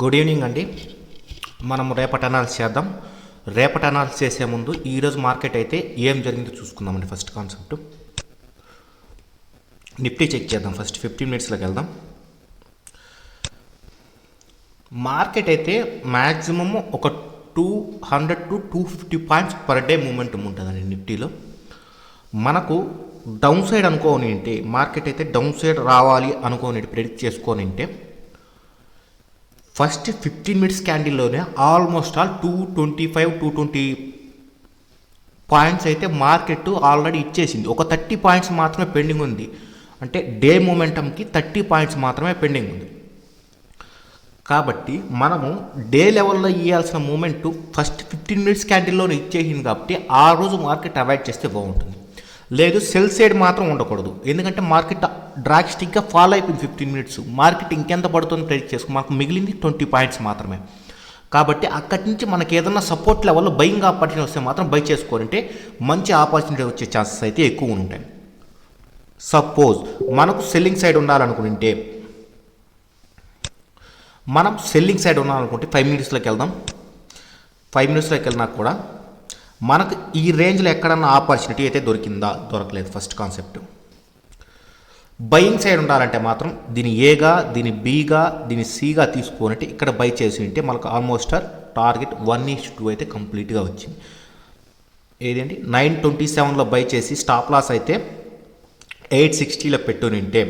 Good evening అండి. మనం రేపటి అనాలిసిస్ చేద్దాం. రేపటి అనాలిసిస్ చేసే ముందు ఈరోజు మార్కెట్ అయితే ఏం జరిగిందో చూసుకుందామండి. ఫస్ట్ కాన్సెప్ట్ నిఫ్టీ చెక్ చేద్దాం. ఫస్ట్ 15 మినిట్స్లోకి వెళ్దాం. మార్కెట్ అయితే మ్యాక్సిమమ్ ఒక 200 to 250 points per day momentum ఉంటుందండి నిఫ్టీలో. మనకు డౌన్ సైడ్ అనుకోని ఉంటే మార్కెట్ అయితే డౌన్ సైడ్ రావాలి అనుకోని ప్రెడిక్ట్ చేసుకొని ఉంటే ఫస్ట్ 15 మినిట్స్ క్యాండిల్లోనే ఆల్మోస్ట్ ఆల్ 220 పాయింట్స్ అయితే మార్కెట్ ఆల్రెడీ ఇచ్చేసింది. ఒక 30 పాయింట్స్ మాత్రమే పెండింగ్ ఉంది. అంటే డే మూమెంటంకి 30 పాయింట్స్ మాత్రమే పెండింగ్ ఉంది. కాబట్టి మనము డే లెవెల్లో ఇవ్వాల్సిన మూమెంట్ ఫస్ట్ 15 మినిట్స్ క్యాండిల్లోనే ఇచ్చేసింది. కాబట్టి ఆ రోజు మార్కెట్ అవాయిడ్ చేస్తే బాగుంటుంది. లేదు సెల్ సైడ్ మాత్రం ఉండకూడదు. ఎందుకంటే మార్కెట్ డ్రాస్టిక్గా ఫాలో అయిపోయింది 15 మినిట్స్. మార్కెట్ ఇంకెంత పడుతుందో ప్రెడిక్ట్ చేసుకో, మనకు మిగిలింది 20 పాయింట్స్ మాత్రమే. కాబట్టి అక్కడి నుంచి మనకి ఏదైనా సపోర్ట్ లెవెల్లో బయింగ్ ఆపర్చునిటీ వస్తే మాత్రం బై చేసుకోవాలంటే మంచి ఆపర్చునిటీ వచ్చే ఛాన్సెస్ అయితే ఎక్కువ ఉంటాయి. సపోజ్ మనకు సెల్లింగ్ సైడ్ ఉండాలనుకుంటే మనం సెల్లింగ్ సైడ్ ఉన్నామనుకుంటే 5 మినిట్స్లోకి వెళ్దాం. 5 మినిట్స్లోకి వెళ్ళినా కూడా మనకు ఈ రేంజ్లో ఎక్కడన్నా ఆపర్చునిటీ అయితే దొరికిందా, దొరకలేదు. ఫస్ట్ కాన్సెప్ట్ బయింగ్ సైడ్ ఉండాలంటే మాత్రం దీని ఏగా, దీని బీగా, దీని సిగా తీసుకున్నట్టు ఇక్కడ బై చేసి ఉంటే మనకు ఆల్మోస్ట్ టార్గెట్ 1:2 అయితే కంప్లీట్గా వచ్చింది. ఏదండి 927లో బై చేసి స్టాప్ లాస్ అయితే 860లో పెట్టునింటే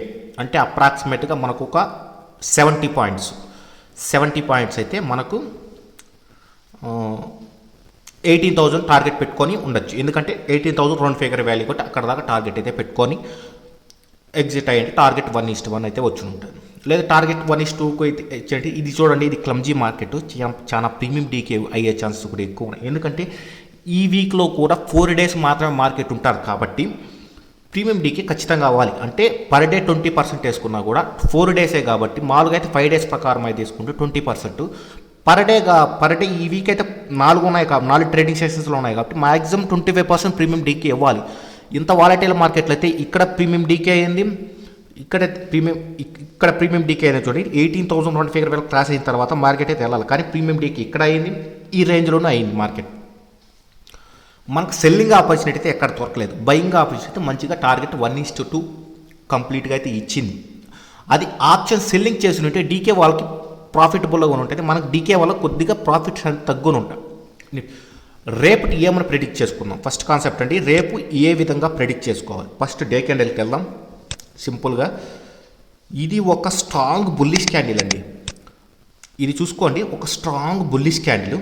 అంటే అప్రాక్సిమేట్గా మనకు ఒక 70 పాయింట్స్ అయితే మనకు 18,000 టార్గెట్ పెట్టుకొని ఉండొచ్చు. ఎందుకంటే 18,000 రౌండ్ ఫిగర్ వాల్యూ కొట్టి అక్కడ దాకా టార్గెట్ అయితే పెట్టుకొని ఎగ్జిట్ అయ్యంటే టార్గెట్ 1:1 అయితే వచ్చి ఉంటుంది. లేదా టార్గెట్ 1:2 అయితే ఇచ్చేయండి. ఇది చూడండి, ఇది క్లమ్జీ మార్కెట్, చాలా ప్రీమియం డీకే అయ్యే ఛాన్సెస్ కూడా ఎక్కువ ఉన్నాయి. ఎందుకంటే ఈ వీక్లో కూడా 4 డేస్ మాత్రమే మార్కెట్ ఉంటారు. కాబట్టి ప్రీమియం డీకే ఖచ్చితంగా అవ్వాలి. అంటే పర్ డే 20% వేసుకున్నా కూడా 4 డేసే కాబట్టి మామూలుగా అయితే 5 డేస్ ప్రకారం అయితే తీసుకుంటే 20% పర్ డే. ఈ వీక్ అయితే 4 ఉన్నాయి కాబట్టి 4 ట్రేడింగ్ సెషన్స్లో ఉన్నాయి కాబట్టి మ్యాక్సిమం 25% ప్రీమియం డీకే ఇవ్వాలి. ఇంత వాలటైల్ మార్కెట్లో అయితే ఇక్కడ ప్రీమియం డీకే అయింది, ఇక్కడ ప్రీమియం డీకే అయినా చూడండి. 18,000 రౌండ్ ఫిగర్ వేళ క్రాస్ అయిన తర్వాత మార్కెట్ అయితే వెళ్ళాలి. కానీ ప్రీమియం డీకే ఇక్కడ అయింది, ఈ రేంజ్లోనే అయింది మార్కెట్. మనకు సెల్లింగ్ ఆపర్చునిటీ అయితే ఎక్కడ దొరకలేదు. బయింగ్ ఆపర్చునిటీ మంచిగా టార్గెట్ 1:2 కంప్లీట్గా అయితే ఇచ్చింది. అది ఆప్షన్ సెల్లింగ్ చేసి ఉంటే డీకే వాళ్ళకి ప్రాఫిటబుల్గా ఉంటుంది. మనకు డీకే వల్ల కొద్దిగా ప్రాఫిట్స్ అనేది తగ్గుని ఉంటాయి. రేపటి ఏమైనా ప్రెడిక్ట్ చేసుకుందాం. ఫస్ట్ కాన్సెప్ట్ అండి, రేపు ఏ విధంగా ప్రెడిక్ట్ చేసుకోవాలి. ఫస్ట్ డే క్యాండిల్కి వెళ్దాం. సింపుల్గా ఇది ఒక స్ట్రాంగ్ బుల్లిష్ క్యాండిల్ అండి. ఇది చూసుకోండి, ఒక strong bullish candle.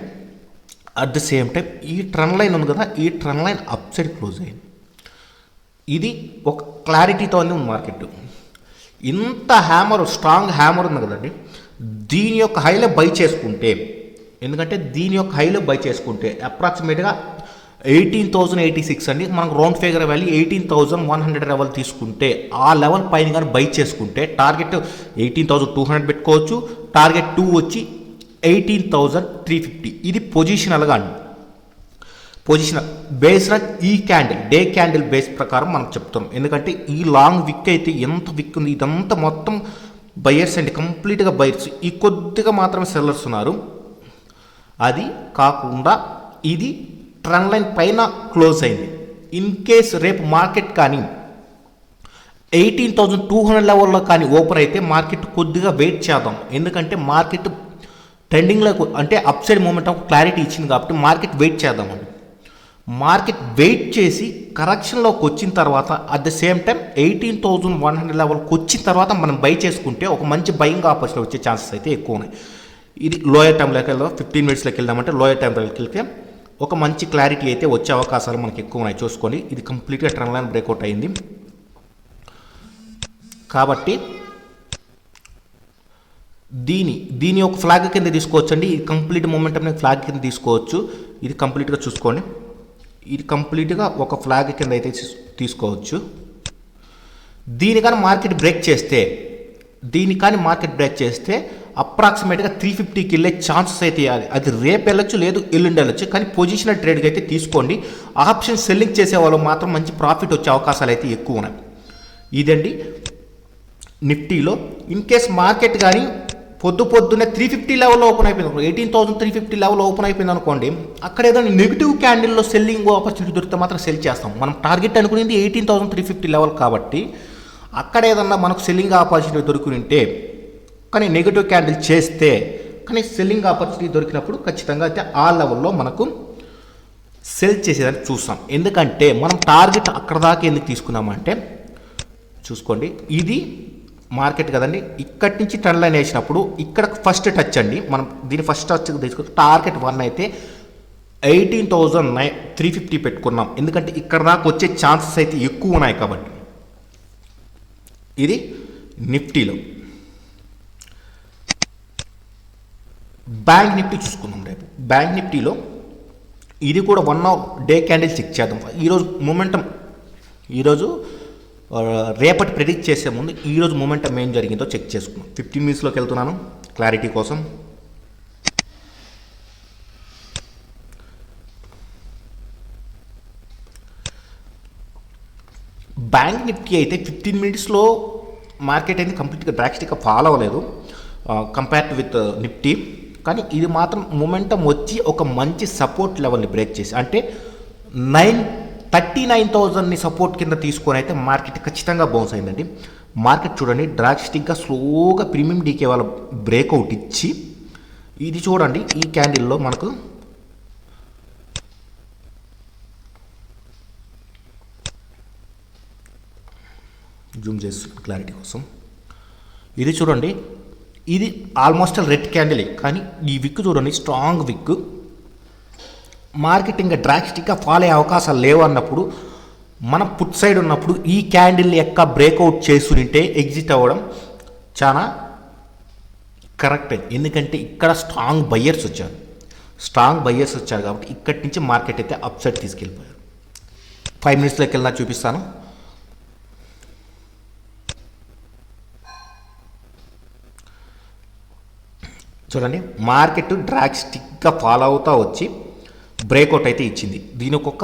At the same time ఈ ట్రెండ్ లైన్ ఉంది కదా, ఈ trend line up side close అయింది. ఇది ఒక క్లారిటీతో ఉంది మార్కెట్. ఇంత స్ట్రాంగ్ హ్యామర్ ఉంది కదండి, దీని యొక్క హైలో బై చేసుకుంటే, ఎందుకంటే దీని యొక్క హైలో బై చేసుకుంటే అప్రాక్సిమేట్గా 18,086 అండి. మనకు రౌండ్ ఫిగర్ వాల్యూ 18,100 లెవెల్ తీసుకుంటే ఆ లెవెల్ పైన కానీ బై చేసుకుంటే టార్గెట్ 18,200 పెట్టుకోవచ్చు. టార్గెట్ 2 వచ్చి 18,350. ఇది పొజిషనల్గా అండి. పొజిషనల్ బేస్డ్ ఆన్ ఈ క్యాండిల్, డే క్యాండిల్ బేస్ ప్రకారం మనం చెప్తున్నాం. ఎందుకంటే ఈ లాంగ్ విక్ అయితే ఎంత విక్ ఉంది, ఇదంతా మొత్తం బయర్స్ అండి, కంప్లీట్గా బయర్స్. ఈ కొద్దిగా మాత్రమే సెల్లర్స్ ఉన్నారు. అది కాకుండా ఇది ట్రెండ్ లైన్ పైన క్లోజ్ అయింది. ఇన్ కేస్ రేపు మార్కెట్ కానీ 18,200 లెవెల్లో కానీ ఓపెన్ అయితే మార్కెట్ కొద్దిగా వెయిట్ చేద్దాం. ఎందుకంటే మార్కెట్ ట్రెండింగ్లో అంటే అప్ సైడ్ మూమెంట్ క్లారిటీ ఇచ్చింది కాబట్టి మార్కెట్ వెయిట్ చేద్దామండి. మార్కెట్ వెయిట్ చేసి కరెక్షన్లోకి వచ్చిన తర్వాత అట్ ద సేమ్ టైం 18,100 లెవెల్కి వచ్చిన తర్వాత మనం బై చేసుకుంటే ఒక మంచి బయింగ్ ఆపర్చునిటీ వచ్చే ఛాన్సెస్ అయితే ఎక్కువ ఉన్నాయి. ఇది లోయర్ టైంలోకి వెళ్దాం. 15 మినిట్స్లోకి వెళ్దామంటే లోయర్ టైంలోకి వెళ్తే ఒక మంచి క్లారిటీ అయితే వచ్చే అవకాశాలు మనకి ఎక్కువ ఉన్నాయి. చూసుకొని ఇది కంప్లీట్గా ట్రెండ్ లైన్ బ్రేక్అవుట్ అయింది. కాబట్టి దీని ఒక ఫ్లాగ్ కింద తీసుకోవచ్చండి. ఇది కంప్లీట్ మూమెంటం ఫ్లాగ్ కింద తీసుకోవచ్చు. ఇది కంప్లీట్గా చూసుకోండి, ఇది కంప్లీట్గా ఒక ఫ్లాగ్ కింద అయితే తీసుకోవచ్చు. దీని కానీ మార్కెట్ బ్రేక్ చేస్తే అప్రాక్సిమేట్గా 350కి వెళ్ళే ఛాన్సెస్ అయితే అది రేపు వెళ్ళొచ్చు, లేదు ఎల్లుండి వెళ్ళొచ్చు. కానీ పొజిషనల్ ట్రేడ్గా అయితే తీసుకోండి. ఆప్షన్ సెల్లింగ్ చేసే వాళ్ళు మాత్రం మంచి ప్రాఫిట్ వచ్చే అవకాశాలు అయితే ఎక్కువ ఉన్నాయి. ఇదండి నిఫ్టీలో. ఇన్ కేస్ మార్కెట్ కానీ పొద్దున్నే 350 లెవెల్లో ఓపెన్ అయిపోయింది, 18,350 లెవెల్ ఓపెన్ అయిపోయింది అనుకోండి, అక్కడ ఏదైనా నెగిటివ్ క్యాండిల్లో సెల్లింగ్ ఆపర్చునిటీ దొరికితే మాత్రం సెల్ చేస్తాం. మనం టార్గెట్ అనుకునేది 18,350 లెవెల్ కాబట్టి అక్కడ ఏదన్నా మనకు సెల్లింగ్ ఆపర్చునిటీ దొరికింటే, కానీ నెగిటివ్ క్యాండిల్ చేస్తే, కానీ సెల్లింగ్ ఆపర్చునిటీ దొరికినప్పుడు ఖచ్చితంగా అయితే ఆ లెవెల్లో మనకు సెల్ చేసేదాన్ని చూస్తాం. ఎందుకంటే మనం టార్గెట్ అక్కడ దాకా ఎందుకు తీసుకున్నామంటే, చూసుకోండి ఇది మార్కెట్ కదండి, ఇక్కడి నుంచి ట్రెండ్ లైన్ వేసినప్పుడు ఇక్కడ ఫస్ట్ టచ్ అండి, మనం దీని ఫస్ట్ టచ్ తీసుకుంటే టార్గెట్ 1 అయితే 18,350 పెట్టుకున్నాం. ఎందుకంటే ఇక్కడ దాకా వచ్చే ఛాన్సెస్ అయితే ఎక్కువ ఉన్నాయి కాబట్టి. ఇది నిఫ్టీలో. బ్యాంక్ నిఫ్టీ చూసుకుందాం రేపు. బ్యాంక్ నిఫ్టీలో ఇది కూడా 1 అవర్ డే క్యాండిల్ చెక్ చేద్దాం. ఈరోజు మూమెంటం, ఈరోజు రేపటి ప్రెడిక్ట్ చేసే ముందు ఈరోజు మూమెంటం ఏం జరిగిందో చెక్ చేసుకున్నాం. 15 మినిట్స్లోకి వెళ్తున్నాను క్లారిటీ కోసం. బ్యాంక్ నిఫ్టీ అయితే 15 మినిట్స్లో మార్కెట్ అయితే కంప్లీట్గా డ్రాస్టిక్గా ఫాలో అవ్వలేదు కంపేర్డ్ విత్ నిఫ్టీ. కానీ ఇది మాత్రం మూమెంటం వచ్చి ఒక మంచి సపోర్ట్ లెవెల్ని బ్రేక్ చేసి, అంటే 39,000ని సపోర్ట్ కింద తీసుకొని అయితే మార్కెట్ ఖచ్చితంగా బౌన్స్ అయిందండి. మార్కెట్ చూడండి డ్రాస్టిక్గా స్లోగా ప్రీమియం డీకే వాళ్ళ బ్రేక్అవుట్ ఇచ్చి, ఇది చూడండి ఈ క్యాండిల్లో మనకు జూమ్ చేస్తుంది క్లారిటీ కోసం. ఇది చూడండి, ఇది ఆల్మోస్ట్ రెడ్ క్యాండిల్, కానీ ఈ విక్ చూడండి స్ట్రాంగ్ విక్. మార్కెట్ ఇంకా డ్రాస్టిక్గా ఫాలో అయ్యే అవకాశాలు లేవు అన్నప్పుడు, మన పుట్ సైడ్ ఉన్నప్పుడు ఈ క్యాండిల్ యొక్క బ్రేక్అవుట్ చేస్తుంటే ఎగ్జిట్ అవ్వడం చాలా కరెక్ట్. ఎందుకంటే ఇక్కడ స్ట్రాంగ్ బయ్యర్స్ వచ్చారు కాబట్టి ఇక్కడి నుంచి మార్కెట్ అయితే అప్ సైడ్ తీసుకెళ్ళిపోయారు. 5 మినిట్స్లోకి వెళ్ళినా చూపిస్తాను. చూడండి మార్కెట్ డ్రాస్టిక్గా ఫాలో అవుతూ వచ్చి బ్రేక్అవుట్ అయితే ఇచ్చింది. దీని ఒక్కొక్క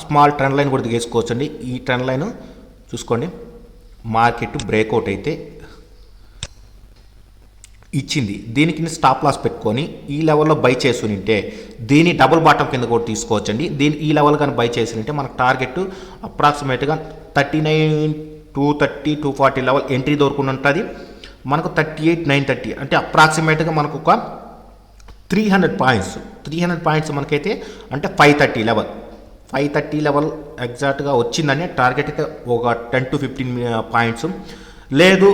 స్మాల్ ట్రెండ్ లైన్ కూడా తీసుకోవచ్చు అండి. ఈ ట్రెండ్ లైన్ చూసుకోండి, మార్కెట్ బ్రేక్అవుట్ అయితే ఇచ్చింది. దీనికి స్టాప్ లాస్ పెట్టుకొని ఈ లెవెల్లో బై చేసుకుంటే దీని డబుల్ బాటం కింద కూడా తీసుకోవచ్చు అండి. ఈ లెవెల్ కానీ బై చేస్తుంటే మనకు టార్గెట్ అప్రాక్సిమేట్గా 39,230, 240 లెవెల్ ఎంట్రీ దొరుకుని ఉంటుంది. మనకు 38,930 అంటే అప్రాక్సిమేట్గా మనకు ఒక 300 పాయింట్స్ మనకైతే అంటే 530 లెవెల్ ఎగ్జాక్ట్గా వచ్చిందని టార్గెట్ అయితే ఒక 10 to 15 పాయింట్స్. లేదు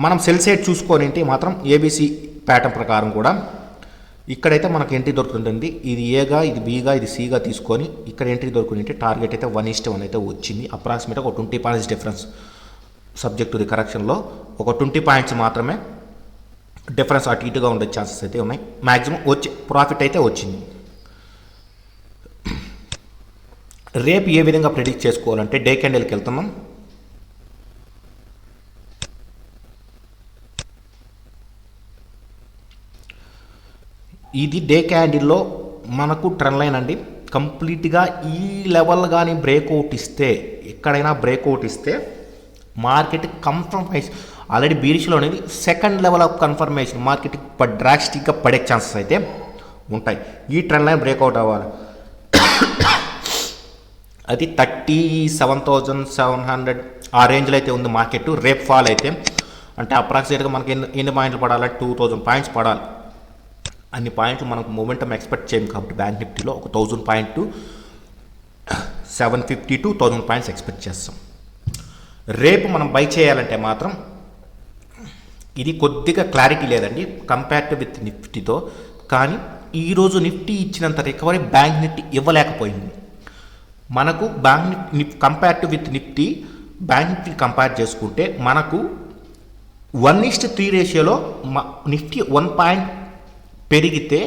మనం సెల్ సైడ్ చూసుకొని మాత్రం ఏబీసీ ప్యాటర్న్ ప్రకారం కూడా ఇక్కడైతే మనకు ఎంట్రీ దొరుకుతుంటుంది. ఇది ఏగా, ఇది బీగా, ఇది సిగా తీసుకొని ఇక్కడ ఎంట్రీ దొరుకుతుంటే టార్గెట్ అయితే 1:1 అయితే వచ్చింది. అప్రాక్సిమేట్గా ఒక 20 points difference subject to the కరెక్షన్లో ఒక 20 పాయింట్స్ మాత్రమే డిఫరెన్స్ అటు ఇటుగా ఉండే ఛాన్సెస్ అయితే ఉన్నాయి. మ్యాక్సిమం వచ్చి ప్రాఫిట్ అయితే వచ్చింది. రేపు ఏ విధంగా ప్రెడిక్ట్ చేసుకోవాలంటే డే క్యాండిల్కి వెళ్తున్నాం. ఇది డే క్యాండిల్లో మనకు ట్రెండ్ లైన్ అండి. కంప్లీట్గా ఈ లెవెల్ కానీ బ్రేక్అవుట్ ఇస్తే, ఎక్కడైనా బ్రేక్అవుట్ ఇస్తే మార్కెట్ కన్ఫర్మేషన్ ఆల్రెడీ బీరిష్లో అనేది second level of confirmation market డ్రాస్టిక్గా పడే ఛాన్సెస్ అయితే ఉంటాయి. ఈ ట్రెండ్ లైన్ బ్రేక్అవుట్ అవ్వాలి. అది 37,700 ఆ రేంజ్లో అయితే ఉంది మార్కెట్. రేపు ఫాల్ అయితే అంటే అప్రాక్సిమేట్గా మనకి ఎన్ని పాయింట్లు పడాలి, 2,000 పాయింట్స్ పడాలి. అన్ని పాయింట్లు మనకు మూమెంటం ఎక్స్పెక్ట్ చేయం కాబట్టి బ్యాంక్ నిఫ్టీలో ఒక 1,000 పాయింట్ 750 to 1,000 పాయింట్స్ ఎక్స్పెక్ట్ చేస్తాం. రేపు మనం బై చేయాలంటే మాత్రం ఇది కొద్దిగా క్లారిటీ లేదండి కంపేర్డ్ విత్ నిఫ్టీతో. కానీ ఈరోజు నిఫ్టీ ఇచ్చినంత రికవరీ బ్యాంక్ నిఫ్టీ ఇవ్వలేకపోయింది. మనకు bank Nifty compared with Nifty, bank Nifty compare చేసుకుంటే మనకు 1:3 రేషియోలో నిఫ్టీ 1 పాయింట్ పెరిగితే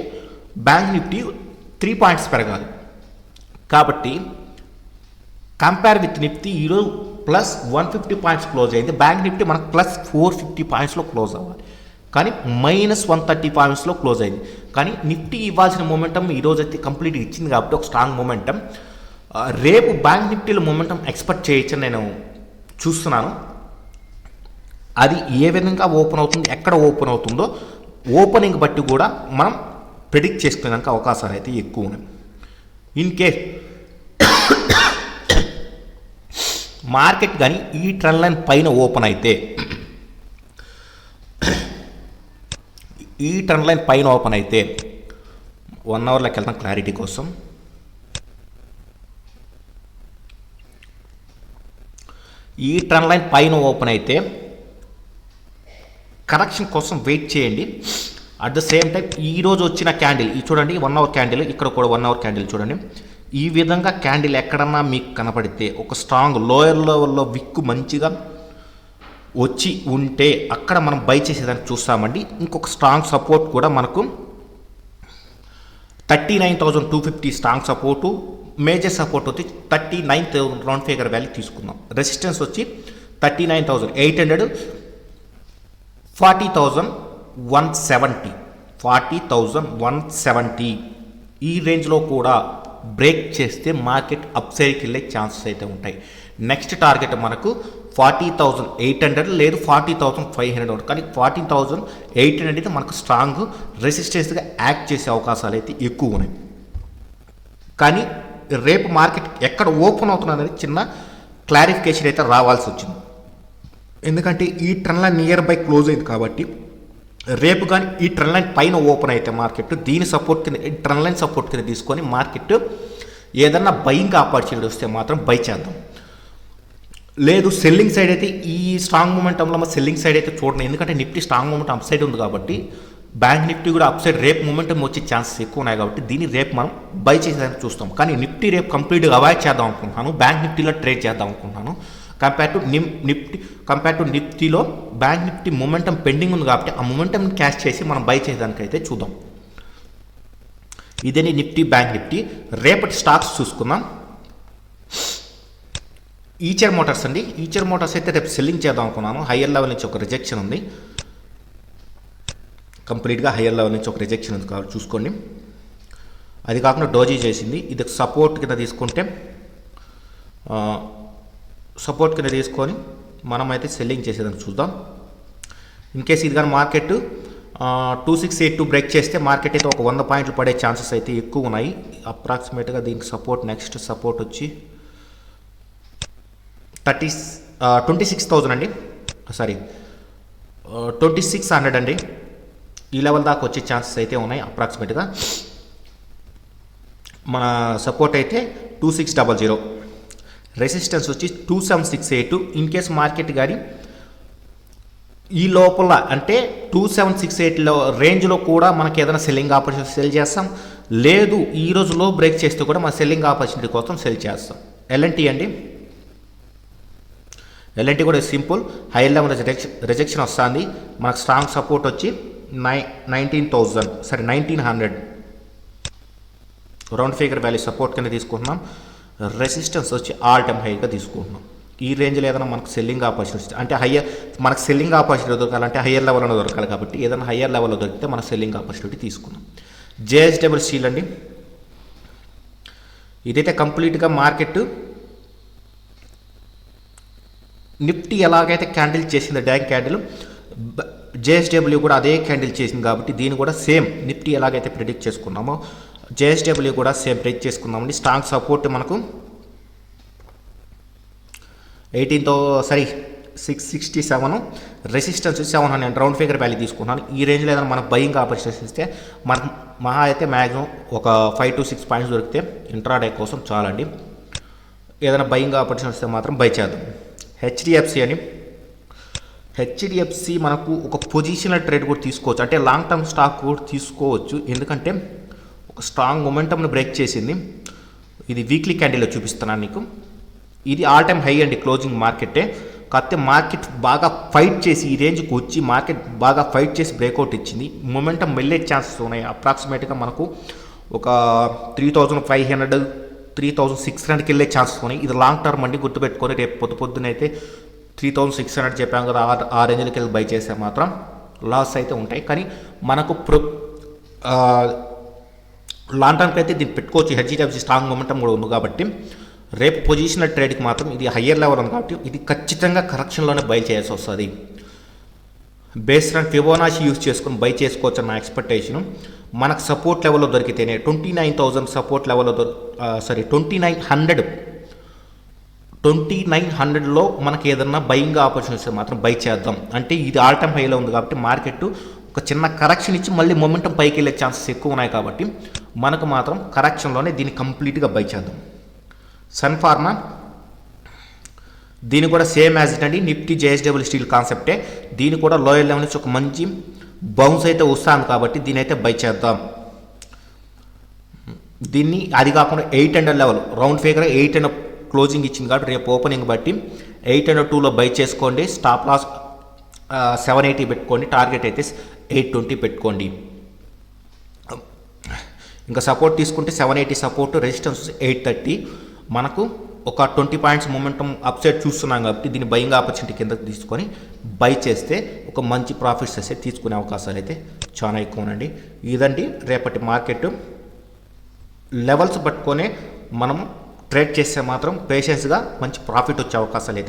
బ్యాంక్ నిఫ్టీ 3 పాయింట్స్ పెరగాలి. కాబట్టి కంపేర్ విత్ నిఫ్టీ ఈరోజు ప్లస్ 150 పాయింట్స్ క్లోజ్ అయింది. బ్యాంక్ నిఫ్టీ మనకు ప్లస్ 450 పాయింట్స్లో క్లోజ్ అవ్వాలి, కానీ మైనస్ 130 పాయింట్స్లో క్లోజ్ అయింది. కానీ నిఫ్టీ ఇవ్వాల్సిన మూమెంటం ఈరోజు అయితే కంప్లీట్గా ఇచ్చింది కాబట్టి ఒక స్ట్రాంగ్ మూమెంటం. రేపు బ్యాంక్ నిఫ్టీలో మూమెంటం ఎక్స్పెక్ట్ చేయొచ్చని నేను చూస్తున్నాను. అది ఏ విధంగా ఓపెన్ అవుతుంది, ఎక్కడ ఓపెన్ అవుతుందో ఓపెనింగ్ బట్టి కూడా మనం ప్రిడిక్ట్ చేసుకునేదానికి అవకాశాలు అయితే ఎక్కువ ఉన్నాయి. ఇన్ కేస్ మార్కెట్ కానీ ఈ ట్రెండ్ లైన్ పైన ఓపెన్ అయితే, ఈ ట్రెండ్ లైన్ పైన ఓపెన్ అయితే 1 అవర్లోకి వెళ్తాం క్లారిటీ కోసం. ఈ ట్రెండ్ లైన్ పైన ఓపెన్ అయితే కరెక్షన్ కోసం వెయిట్ చేయండి. అట్ ద సేమ్ టైం ఈరోజు వచ్చిన క్యాండిల్ ఈ చూడండి, 1 అవర్ క్యాండిల్, ఇక్కడ కూడా 1 అవర్ క్యాండిల్ చూడండి. ఈ విధంగా క్యాండిల్ ఎక్కడన్నా మీకు కనపడితే ఒక స్ట్రాంగ్ లోయర్ లెవెల్లో విక్కు మంచిగా వచ్చి ఉంటే అక్కడ మనం బై చేసేదానికి చూస్తామండి. ఇంకొక స్ట్రాంగ్ సపోర్ట్ కూడా మనకు 39,250 స్ట్రాంగ్ సపోర్టు, మేజర్ సపోర్ట్ వచ్చి 39,000 రౌండ్ ఫిగర్ వాల్యూ తీసుకుందాం. రెసిస్టెన్స్ వచ్చి 39,800, 40,170, 40,170 ఈ రేంజ్లో కూడా బ్రేక్ చేస్తే మార్కెట్ అప్ సైడ్కి వెళ్ళే ఛాన్సెస్ అయితే ఉంటాయి. నెక్స్ట్ టార్గెట్ మనకు 40,800 లేదు 40,500, కానీ 40,800 అయితే మనకు స్ట్రాంగ్ రెసిస్టెన్స్గా యాక్ట్ చేసే అవకాశాలు అయితే ఎక్కువ ఉన్నాయి. కానీ రేపు మార్కెట్ ఎక్కడ ఓపెన్ అవుతుంది అనేది చిన్న క్లారిఫికేషన్ అయితే రావాల్సి వచ్చింది. ఎందుకంటే ఈ trend line near by close అయింది కాబట్టి రేపు కానీ ఈ ట్రెండ్ లైన్ పైన ఓపెన్ అయితే మార్కెట్ దీని సపోర్ట్ కింద, ఈ ట్రెండ్ లైన్ సపోర్ట్ కింద తీసుకొని మార్కెట్ ఏదన్నా బయింగ్ ఆపర్చునిటీ వస్తే మాత్రం బై చేద్దాం. లేదు సెల్లింగ్ సైడ్ అయితే ఈ స్ట్రాంగ్ మూమెంటంలో మా సెల్లింగ్ సైడ్ అయితే చూడండి. ఎందుకంటే Nifty strong movement up side ఉంది కాబట్టి బ్యాంక్ నిఫ్టీ కూడా అప్ సైడ్ రేపు మూమెంటం వచ్చే ఛాన్సెస్ ఎక్కువ ఉన్నాయి కాబట్టి దీన్ని రేపు మనం బై చేసేదానికి చూస్తాం. కానీ నిఫ్టీ రేపు కంప్లీట్గా అవాయిడ్ చేద్దాం అనుకుంటున్నాను, బ్యాంక్ నిఫ్టీలో ట్రేడ్ చేద్దాం అనుకుంటున్నాను. కంపేర్ టు నిఫ్టీలో బ్యాంక్ నిఫ్టీ మూమెంటం పెండింగ్ ఉంది కాబట్టి ఆ మూమెంటంని క్యాష్ చేసి మనం బై చేయడానికి అయితే చూద్దాం. ఇదే నిఫ్టీ బ్యాంక్ నిఫ్టీ. రేపటి స్టాక్స్ చూసుకుందాం. ఈచర్ మోటార్స్ అండి. ఈచర్ మోటార్స్ అయితే రేపు సెల్లింగ్ చేద్దాం అనుకున్నాను. హయ్యర్ లెవెల్ నుంచి ఒక రిజెక్షన్ ఉంది, కంప్లీట్గా హయ్యర్ లెవెల్ నుంచి ఒక రిజెక్షన్ ఉంది కాబట్టి చూసుకోండి. అది కాకుండా డోజీ చేసింది, ఇది సపోర్ట్ కింద తీసుకుంటే సపోర్ట్ కింద తీసుకొని మనమైతే సెల్లింగ్ చేసేదానికి చూద్దాం. ఇన్ కేస్ ఇది కానీ మార్కెట్ 2682 బ్రేక్ చేస్తే మార్కెట్ అయితే ఒక 100 పాయింట్లు పడే ఛాన్సెస్ అయితే ఎక్కువ ఉన్నాయి. అప్రాక్సిమేట్గా దీనికి సపోర్ట్ నెక్స్ట్ సపోర్ట్ వచ్చి 26,000 అండి, సారీ 2600 అండి. ఈ లెవెల్ దాకా వచ్చే ఛాన్సెస్ అయితే ఉన్నాయి అప్రాక్సిమేట్గా. మన సపోర్ట్ అయితే 2600, రెసిస్టెన్స్ వచ్చి 2768. ఇన్ కేస్ మార్కెట్ కానీ ఈ లోపల అంటే 2768 రేంజ్లో కూడా మనకి ఏదైనా సెల్లింగ్ ఆపర్చునిటీ సెల్ చేస్తాం. లేదు ఈరోజు లో బ్రేక్ చేస్తే కూడా మన సెల్లింగ్ ఆపర్చునిటీ కోసం సెల్ చేస్తాం. ఎల్ఎన్టీ అండి, ఎల్ఎన్టీ కూడా సింపుల్ హై లెవెల్ రిజెక్షన్ వస్తుంది. మనకు స్ట్రాంగ్ సపోర్ట్ వచ్చి 1900 రౌండ్ ఫిగర్ వాల్యూ సపోర్ట్ కింద తీసుకుంటున్నాం. రెసిస్టెన్స్ వచ్చి ఆల్ టైమ్ హైగా తీసుకుంటున్నాం. ఈ రేంజ్లో ఏదైనా మనకు సెల్లింగ్ ఆపర్చునిటీ అంటే మనకు సెల్లింగ్ ఆపర్చునిటీ దొరకాలంటే హయ్యర్ లెవెల్లో దొరకాలి కాబట్టి ఏదైనా హయ్యర్ లెవెల్లో దొరికితే మన సెల్లింగ్ ఆపర్చునిటీ తీసుకున్నాం. జేఎస్డబ్ల్యూ స్టీల్ అండి, ఇదైతే కంప్లీట్గా మార్కెట్ నిఫ్టీ ఎలాగైతే క్యాండిల్ చేసింది డ్యాంక్ క్యాండిల్, జేఎస్డబ్ల్యూ కూడా అదే క్యాండిల్ చేసింది కాబట్టి దీన్ని కూడా సేమ్ నిఫ్టీ ఎలాగైతే ప్రిడిక్ట్ చేసుకున్నామో జేఎస్డబ్ల్యూ కూడా సేమ్ ప్రిడిక్ట్ చేసుకున్నామండి. స్ట్రాంగ్ సపోర్ట్ మనకు 667, రెసిస్టెన్స్ 700 రౌండ్ ఫిగర్ వాల్యూ తీసుకున్నాను. ఈ రేంజ్లో ఏదైనా మనకు బయింగ్ ఆపర్చునిటీస్ ఇస్తే మనకు మహా అయితే మ్యాక్సిమం ఒక 5 to 6 పాయింట్స్ దొరికితే ఇంట్రాడే కోసం చాలండి. ఏదైనా బయింగ్ ఆపర్చునిటీ ఇస్తే మాత్రం బై చేద్దాం. హెచ్డిఎఫ్సి అని, హెచ్డిఎఫ్సి మనకు ఒక పొజిషనల్ ట్రేడ్ కూడా తీసుకోవచ్చు, అంటే లాంగ్ టర్మ్ స్టాక్ కూడా తీసుకోవచ్చు. ఎందుకంటే ఒక స్ట్రాంగ్ మొమెంటమ్ని బ్రేక్ చేసింది. ఇది వీక్లీ క్యాండిల్లో చూపిస్తున్నాను నీకు. ఇది ఆల్ టైమ్ హై అండి క్లోజింగ్ మార్కెటే. కాకపోతే మార్కెట్ బాగా ఫైట్ చేసి ఈ రేంజ్కి వచ్చి మార్కెట్ బాగా ఫైట్ చేసి బ్రేక్అవుట్ ఇచ్చింది. మొమెంటం వెళ్ళే ఛాన్సెస్ ఉన్నాయి. అప్రాక్సిమేట్గా మనకు ఒక 3,500 3,600కి వెళ్ళే ఛాన్సెస్ ఉన్నాయి. ఇది లాంగ్ టర్మ్ అండి, గుర్తుపెట్టుకొని రేపు పొద్దునైతే 3,600 చెప్పాం కదా, ఆ రేంజ్కి వెళ్ళి బై చేస్తే మాత్రం లాస్ అయితే ఉంటాయి. కానీ మనకు లాంగ్ టర్మ్కి అయితే దీన్ని పెట్టుకోవచ్చు. హెచ్డిఎఫ్సి స్ట్రాంగ్ మొమెంటం కూడా ఉంది కాబట్టి రేపు పొజిషనల్ ట్రేడ్కి మాత్రం ఇది హయ్యర్ లెవెల్ ఉంది కాబట్టి ఇది ఖచ్చితంగా కరెక్షన్లోనే బై చేయాల్సి వస్తుంది. బేస్డ్ ఆన్ ఫిబోనాచి యూస్ చేసుకుని బై చేసుకోవచ్చు నా ఎక్స్పెక్టేషను. మనకు సపోర్ట్ లెవెల్లో దొరికితేనే 29,000 సపోర్ట్ లెవెల్లో 2900లో మనకి ఏదన్నా బయింగ్ ఆపర్చునిటీస్ మాత్రం బై చేద్దాం. అంటే ఇది ఆల్ టైమ్ హైలో ఉంది కాబట్టి మార్కెట్ ఒక చిన్న కరెక్షన్ ఇచ్చి మళ్ళీ మొమెంటం పైకి వెళ్ళే ఛాన్సెస్ ఎక్కువ ఉన్నాయి కాబట్టి మనకు మాత్రం కరెక్షన్లోనే దీన్ని కంప్లీట్గా బై చేద్దాం. సన్ ఫార్మా దీని కూడా సేమ్ యాజ్ ఇట్ అండి, నిఫ్టీ జేఎస్డబ్ల్యూ స్టీల్ కాన్సెప్టే. దీని కూడా లోయర్ లెవెల్ నుంచి ఒక మంచి బౌన్స్ అయితే వస్తాను కాబట్టి దీని అయితే బై చేద్దాం. దీన్ని అది కాకుండా 800 లెవెల్ రౌండ్ ఫిగర్ 800 క్లోజింగ్ ఇచ్చింది కాబట్టి రేపు ఓపెనింగ్ బట్టి 802లో బై చేసుకోండి. స్టాప్ లాస్ 780 పెట్టుకోండి. టార్గెట్ అయితే 820 పెట్టుకోండి. ఇంకా సపోర్ట్ తీసుకుంటే 780 సపోర్ట్, రెసిస్టెన్స్ 830. మనకు ఒక 20 పాయింట్స్ మొమెంటం అప్ సైడ్ చూస్తున్నాం కాబట్టి దీన్ని బయింగ్ ఆపర్చునిటీ కింద తీసుకొని బై చేస్తే ఒక మంచి ప్రాఫిట్స్ అయితే తీసుకునే అవకాశాలు అయితే చాలా ఎక్కువనండి. ఇదండి రేపటి మార్కెట్. లెవెల్స్ పట్టుకొనే మనం ట్రేడ్ చేస్తే మాత్రం పేషెన్స్గా మంచి ప్రాఫిట్ వచ్చే అవకాశాలు అయితే